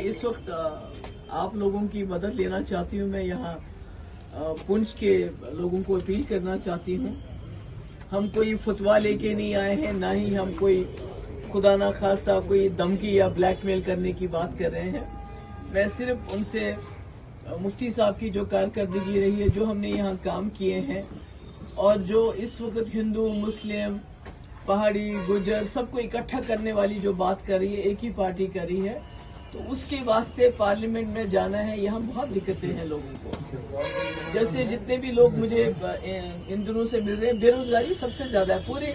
इस वक्त आप लोगों की मदद लेना चाहती हूँ। मैं यहाँ पुंछ के लोगों को अपील करना चाहती हूँ। हम कोई फतवा लेके नहीं आए हैं, ना ही हम कोई खुदा ना खास्ता कोई धमकी या ब्लैकमेल करने की बात कर रहे हैं। मैं सिर्फ उनसे मुफ्ती साहब की जो कारकर्दगी रही है, जो हमने यहाँ काम किए हैं, और जो इस वक्त हिंदू मुस्लिम पहाड़ी गुजर सबको इकट्ठा करने वाली जो बात कर रही है, एक ही पार्टी कर रही है, तो उसके वास्ते पार्लियामेंट में जाना है। यहाँ बहुत दिक्कतें हैं लोगों को। जैसे जितने भी लोग मुझे इन दिनों से मिल रहे हैं, बेरोजगारी सबसे ज्यादा है पूरे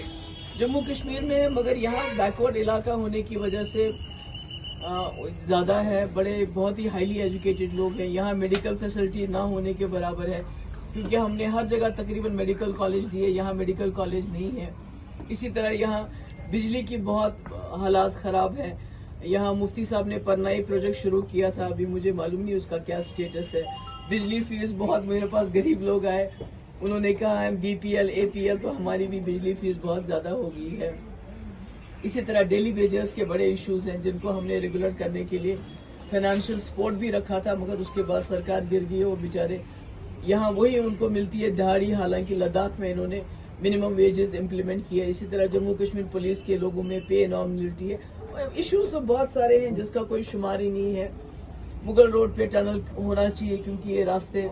जम्मू कश्मीर में है, मगर यहाँ बैकवर्ड इलाका होने की वजह से ज्यादा है। बड़े बहुत ही हाईली एजुकेटेड लोग हैं। यहाँ मेडिकल फैसिलिटी ना होने के बराबर है, क्योंकि हमने हर जगह तकरीबन मेडिकल कॉलेज दिए, यहाँ मेडिकल कॉलेज नहीं है। इसी तरह यहाँ बिजली की बहुत हालात खराब है। यहाँ मुफ्ती साहब ने परनाई प्रोजेक्ट शुरू किया था, अभी मुझे मालूम नहीं उसका क्या स्टेटस है। बिजली फीस बहुत, मेरे पास गरीब लोग आए, उन्होंने कहा हम BPL APL, तो हमारी भी बिजली फीस बहुत ज्यादा हो गई है। इसी तरह डेली वेजेस के बड़े इश्यूज हैं, जिनको हमने रेगुलर करने के लिए फाइनेंशियल सपोर्ट भी रखा था, मगर उसके बाद सरकार गिर गई है। वो बेचारे यहाँ वही उनको मिलती है दिहाड़ी, हालांकि लद्दाख में इन्होंने मिनिमम वेजेस इम्प्लीमेंट किया। इसी तरह जम्मू कश्मीर पुलिस के लोगों में पे नॉर्म मिलती है। इश्यूज तो बहुत सारे हैं जिसका कोई शुमार ही नहीं है। मुगल रोड पे टनल होना चाहिए, क्योंकि ये रास्ते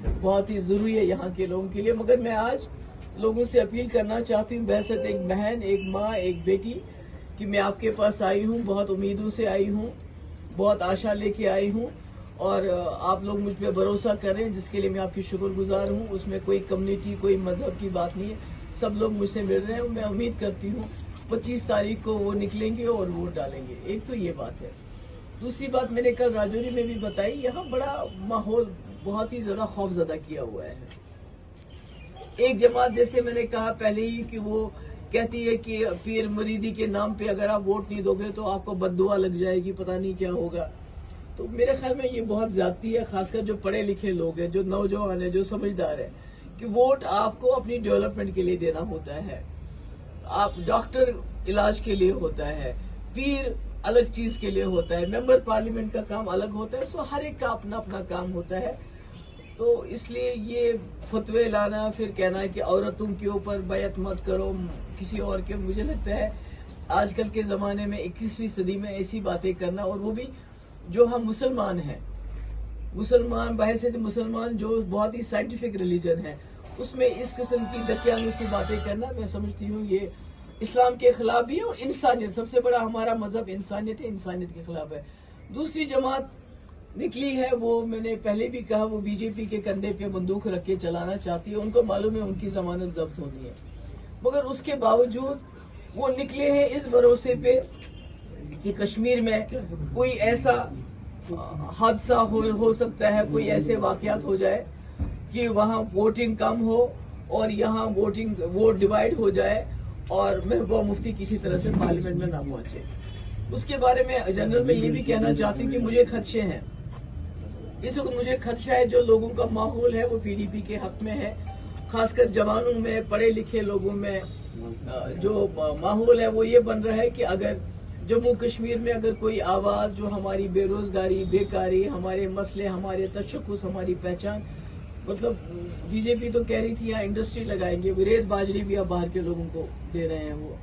बहुत ही जरूरी है यहाँ के लोगों के लिए। मगर मैं आज लोगों से अपील करना चाहती हूँ, बहसत एक बहन, एक माँ, एक बेटी, कि मैं आपके पास आई हूँ, बहुत उम्मीदों से आई हूँ, बहुत आशा लेके आई हूँ, और आप लोग मुझ पे भरोसा करें, जिसके लिए मैं आपकी शुक्रगुजार हूँ। उसमें कोई कम्युनिटी, कोई मजहब की बात नहीं है, सब लोग मुझसे मिल रहे हैं। मैं उम्मीद करती हूँ 25 तारीख को वो निकलेंगे और वोट डालेंगे। एक तो ये बात है। दूसरी बात मैंने कल राजौरी में भी बताई, यहाँ बड़ा माहौल बहुत ही ज्यादा खौफजदा किया हुआ है। एक जमात, जैसे मैंने कहा पहले ही, कि वो कहती है कि पीर मुरीदी के नाम पे अगर आप वोट नहीं दोगे तो आपको बद्दुआ लग जाएगी, पता नहीं क्या होगा। तो मेरे ख्याल में ये बहुत ज्यादती है, खासकर जो पढ़े लिखे लोग हैं, जो नौजवान है, जो समझदार है, कि वोट आपको अपनी डेवलपमेंट के लिए देना होता है। आप डॉक्टर इलाज के लिए होता है, पीर अलग चीज के लिए होता है, मेंबर पार्लियामेंट का काम अलग होता है। सो हर एक का अपना अपना काम होता है। तो इसलिए ये फतवे लाना, फिर कहना कि औरतों के ऊपर बैत मत करो किसी और के, मुझे लगता है आजकल के जमाने में 21वीं सदी में ऐसी बातें करना, और वो भी जो हम मुसलमान हैं, मुसलमान बहैसियत मुसलमान, जो बहुत ही साइंटिफिक रिलीजन है, उसमें इस किस्म की दकियानुसी बातें करना, मैं समझती हूँ ये इस्लाम के खिलाफ भी है। और इंसानियत, सबसे बड़ा हमारा मजहब इंसानियत है, इंसानियत के खिलाफ है। दूसरी जमात निकली है, वो मैंने पहले भी कहा, वो बीजेपी के कंधे पे बंदूक रख के चलाना चाहती है। उनको मालूम है उनकी जमानत जब्त होनी है, मगर उसके बावजूद वो निकले हैं इस भरोसे पे कि कश्मीर में कोई ऐसा हादसा हो सकता है, कोई ऐसे वाकयात हो जाए कि वहाँ वोटिंग कम हो और यहाँ वोट डिवाइड हो जाए और महबूबा मुफ्ती किसी तरह से पार्लियामेंट में ना पहुंचे। उसके बारे में जनरल में ये भी कहना चाहती हूँ कि मुझे खदशे हैं। इस वक्त मुझे खदशा है, जो लोगों का माहौल है वो PDP के हक में है, खासकर जवानों में, पढ़े लिखे लोगों में जो माहौल है वो ये बन रहा है कि अगर जम्मू कश्मीर में अगर कोई आवाज, जो हमारी बेरोजगारी, बेकारी, हमारे मसले, हमारे तशक्कुस, हमारी पहचान, मतलब बीजेपी तो कह रही थी यहाँ इंडस्ट्री लगाएंगे, रेत बाजरी भी अब बाहर के लोगों को दे रहे हैं, वो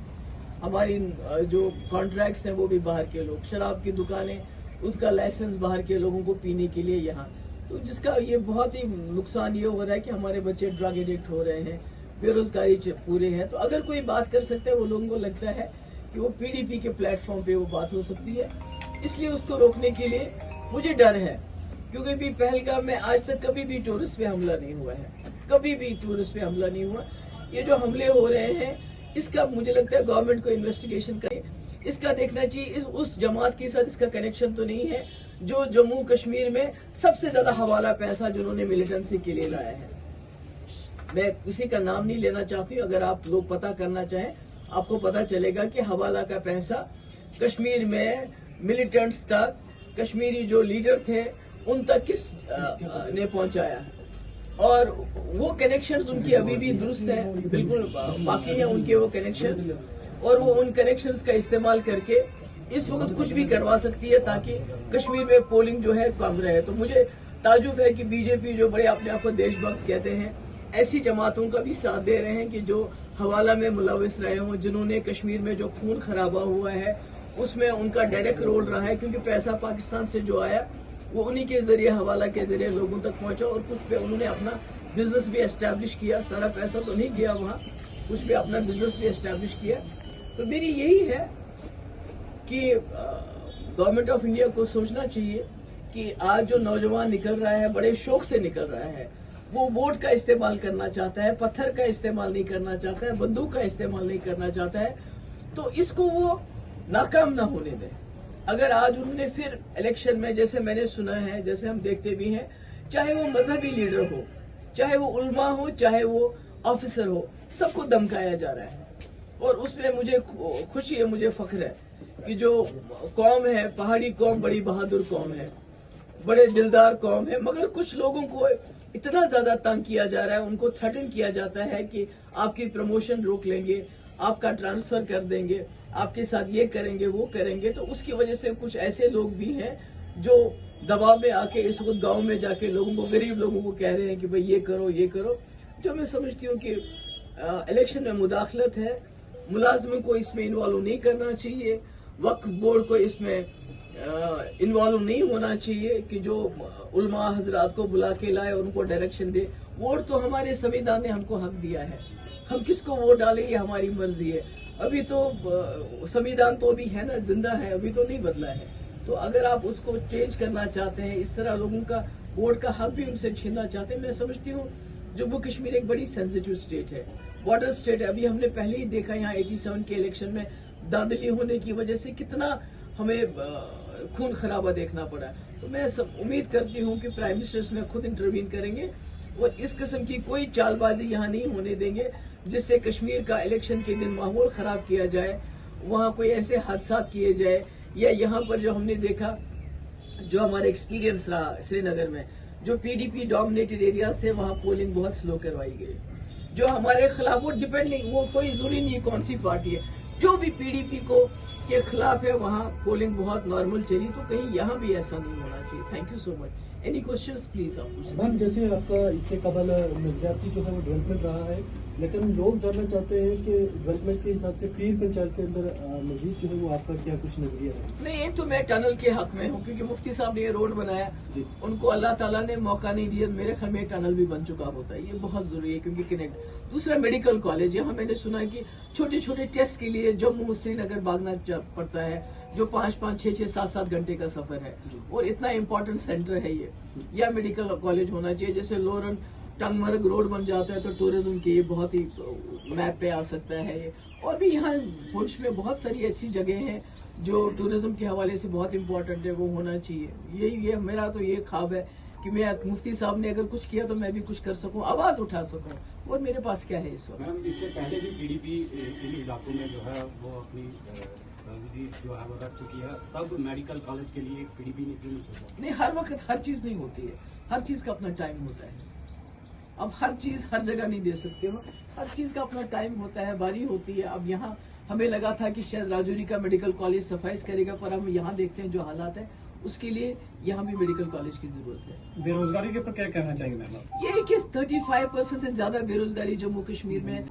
हमारी जो कॉन्ट्रैक्ट्स हैं वो भी बाहर के लोग, शराब की दुकानें, उसका लाइसेंस बाहर के लोगों को पीने के लिए यहाँ, तो जिसका ये बहुत ही नुकसान ये हो रहा है कि हमारे बच्चे ड्रग एडिक्ट हो रहे हैं, बेरोजगारी पूरे हैं। तो अगर कोई बात कर सकता है, वो लोगों को लगता है कि वो PDP के प्लेटफॉर्म पे वो बात हो सकती है, इसलिए उसको रोकने के लिए मुझे डर है। क्योंकि भी पहलगाम में आज तक कभी भी टूरिस्ट पे हमला नहीं हुआ है, कभी भी टूरिस्ट पे हमला नहीं हुआ। ये जो हमले हो रहे हैं, इसका मुझे लगता है गवर्नमेंट को इन्वेस्टिगेशन करे, इसका देखना चाहिए उस जमात के साथ इसका कनेक्शन तो नहीं है जो जम्मू कश्मीर में सबसे ज्यादा हवाला पैसा जिन्होंने मिलिटेंसी के लिए लाया है। मैं किसी का नाम नहीं लेना चाहती हूँ, अगर आप लोग पता करना चाहें आपको पता चलेगा कि हवाला का पैसा कश्मीर में मिलिटेंट्स तक, कश्मीरी जो लीडर थे उन तक किस ने पहुंचाया, और वो कनेक्शंस उनकी अभी भी दुरुस्त है, बिल्कुल बाकी है उनके वो कनेक्शंस, और वो उन कनेक्शंस का इस्तेमाल करके इस वक्त कुछ भी करवा सकती है ताकि कश्मीर में पोलिंग जो है कम रहे। तो मुझे ताजुब है कि बीजेपी जो बड़े अपने आप को देशभक्त कहते हैं, ऐसी जमातों का भी साथ दे रहे हैं कि जो हवाला में मुलविस रहे हों, जिन्होंने कश्मीर में जो खून खराबा हुआ है उसमें उनका डायरेक्ट रोल रहा है, क्योंकि पैसा पाकिस्तान से जो आया वो उन्हीं के जरिए, हवाला के जरिए लोगों तक पहुंचा और कुछ पे उन्होंने अपना बिजनेस भी एस्टैब्लिश किया। सारा पैसा तो नहीं गया वहाँ, कुछ पे अपना बिजनेस भी एस्टैब्लिश किया। तो मेरी यही है कि गवर्नमेंट ऑफ इंडिया को सोचना चाहिए कि आज जो नौजवान निकल रहा है, बड़े शौक से निकल रहा है, वो वोट का इस्तेमाल करना चाहता है, पत्थर का इस्तेमाल नहीं करना चाहता है, बंदूक का इस्तेमाल नहीं करना चाहता है, तो इसको वो नाकाम ना होने दें। अगर आज उन्होंने फिर इलेक्शन में, जैसे मैंने सुना है, जैसे हम देखते भी हैं, चाहे वो मजहबी लीडर हो, चाहे वो उल्मा हो, चाहे वो ऑफिसर हो, सबको धमकाया जा रहा है। और उसमें मुझे खुशी है, मुझे फख्र है कि जो कौम है, पहाड़ी कौम बड़ी बहादुर कौम है, बड़े दिलदार कौम है, मगर कुछ लोगों को इतना ज्यादा तंग किया जा रहा है, उनको थ्रेटन किया जाता है कि आपकी प्रमोशन रोक लेंगे, आपका ट्रांसफर कर देंगे, आपके साथ ये करेंगे वो करेंगे। तो उसकी वजह से कुछ ऐसे लोग भी हैं जो दबाव में आके इस वक्त गाँव में जाके लोगों को, गरीब लोगों को कह रहे हैं कि भाई ये करो ये करो। जो मैं समझती हूँ कि इलेक्शन में मुदाखलत है, मुलाजमों को इसमें इन्वॉल्व नहीं करना चाहिए, वक्फ बोर्ड को इसमें इन्वॉल्व नहीं होना चाहिए कि जो उलमा हजरात को बुला के लाए, उनको डायरेक्शन दे। वोट तो हमारे संविधान ने हमको हक दिया है, हम किसको वोट डालें ये हमारी मर्जी है। अभी तो संविधान तो अभी है ना, जिंदा है, अभी तो नहीं बदला है। तो अगर आप उसको चेंज करना चाहते हैं, इस तरह लोगों का वोट का हक भी उनसे छीनना चाहते हैं, मैं समझती हूँ जम्मू कश्मीर एक बड़ी सेंसिटिव स्टेट है, बॉर्डर स्टेट है। अभी हमने पहले ही देखा यहाँ 87 के इलेक्शन में धांधली होने की वजह से कितना हमें खून खराबा देखना पड़ा। तो मैं उम्मीद करती हूँ कि प्राइम मिनिस्टर इसमें खुद इंटरवीन करेंगे और इस किस्म की कोई चालबाजी यहाँ नहीं होने देंगे जिससे कश्मीर का इलेक्शन के दिन माहौल खराब किया जाए, वहाँ कोई ऐसे हादसा किए जाए। या यहाँ पर जो हमने देखा, जो हमारा एक्सपीरियंस रहा श्रीनगर में, जो पीडीपी डोमिनेटेड एरियाज थे वहाँ पोलिंग बहुत स्लो करवाई गई। जो हमारे खिलाफ, वो डिपेंड नहीं, वो कोई जरूरी नहीं कौन सी पार्टी है, जो भी पीडीपी को के खिलाफ है वहाँ पोलिंग बहुत नॉर्मल चली। तो कहीं यहाँ भी ऐसा नहीं होना चाहिए। Thank you so much. Any questions please आप पूछें। मैम, जैसे आपका इससे कबल नजरियाती जो है वो डेवलपमेंट रहा है, लेकिन लोग जानना चाहते हैं कि डेवलपमेंट के हिसाब से पीर पंचायत के अंदर मजीद जो है वो आपका क्या कुछ नजरिया है? नहीं, एक तो मैं टनल के हक में हूँ क्योंकि मुफ्ती साहब ने ये रोड बनाया, उनको अल्लाह ताला ने मौका नहीं दिया, मेरे ख्याल में टनल भी बन चुका होता है। ये बहुत जरूरी है क्योंकि कनेक्ट। दूसरा मेडिकल कॉलेज, यहाँ मैंने सुना है कि छोटे छोटे टेस्ट के लिए जम्मू श्रीनगर भागना पड़ता है, जो 5-5, 6-6, 7-7 घंटे का सफर है, और इतना इम्पोर्टेंट सेंटर है ये। या मेडिकल कॉलेज होना चाहिए। जैसे लोरन टंगमर्ग रोड बन जाता है तो टूरिज्म के ये बहुत ही मैप पे आ सकता है ये। और भी यहाँ पुंछ में बहुत सारी ऐसी जगह हैं जो टूरिज्म के हवाले से बहुत इम्पोर्टेंट है, वो होना चाहिए। ये मेरा तो ये ख्वाब है कि मैं, मुफ्ती साहब ने अगर कुछ किया तो मैं भी कुछ कर सकूं, आवाज उठा सकूं। और मेरे पास क्या है इस वक्त? मैम, इससे पहले भी पीडीपी इन इलाकों में जो है वो अपनी जो है वो रख चुकी है, तब मेडिकल कॉलेज के लिए पीडीपी ने क्यों नहीं सोचा? नहीं, हर वक्त हर चीज नहीं होती है, हर चीज का अपना टाइम होता है। अब हर चीज हर जगह नहीं दे सकते हो, हर चीज का अपना टाइम होता है, बारी होती है। अब यहाँ हमें लगा था कि शायद राजौरी का मेडिकल कॉलेज सफाइस करेगा, पर हम यहाँ देखते हैं जो हालात है, उसके लिए यहाँ भी मेडिकल कॉलेज की जरूरत है। बेरोजगारी के ऊपर क्या कहना चाहिए मैम? ये कि 35% से ज्यादा बेरोजगारी जम्मू कश्मीर में है।